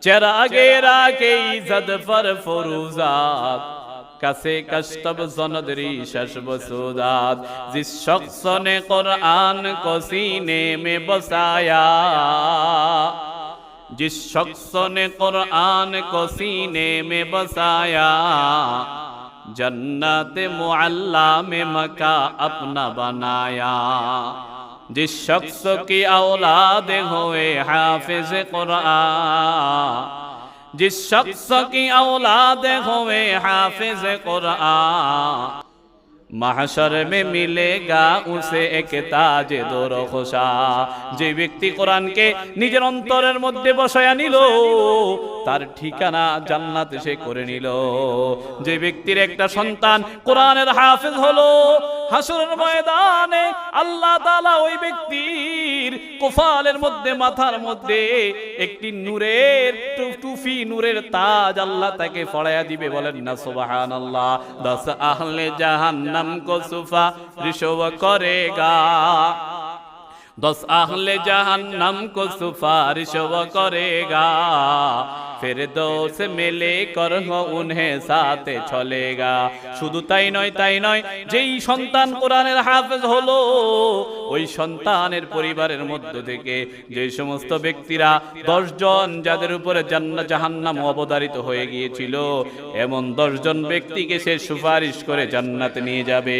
चरागे राके इज़्ज़त पर फुरूज़ात कसे कश्तब सनदरी शशब सुदात। जिस शख्स ने कुरान को सीने में बसाया, जिस शख्स ने कुरान को सीने में बसाया, जन्नत मुअल्ला में मका अपना बनाया। जिस शख्स की औलाद हुए हाफिज कुरान, जिस शख्स की औलाद हुए हाफिज कुरान, महशर में मिलेगा उसे एक ताज दोरखुशा। যে ব্যক্তি কোরআনকে নিজের অন্তরের মধ্যে বসায়া নিল, তার ঠিকানা জান্নাত সে করে নিল। যে ব্যক্তির একটা সন্তান কোরআনের হাফেজ হলো, হাসরের ময়দানে আল্লাহ তাআলা ওই ব্যক্তির কপালের মধ্যে, মাথার মধ্যে একটি নূরের টুপি, নূরের তাজ আল্লাহ তাকে পরাইয়া দিবে। বলেন না সুবহানাল্লাহ। 10 আহলে জাহান্নাম को सुफारिश करेगा, 10 अहले जहन्नम को सुफारिश करेगा, फिरदौस में लेकर उन्हें साथे चलेगा। শুধু তাই নয়, যেই সন্তান কোরআনের হাফেজ হলো, ওই সন্তানের পরিবারের মধ্য থেকে যে সমস্ত ব্যক্তিরা 10 জন যাদের উপরে জান্নাত জাহান্নাম অবধারিত হয়ে গিয়েছিল, এমন 10 জন ব্যক্তিকে সে সুপারিশ করে জান্নাতে নিয়ে যাবে।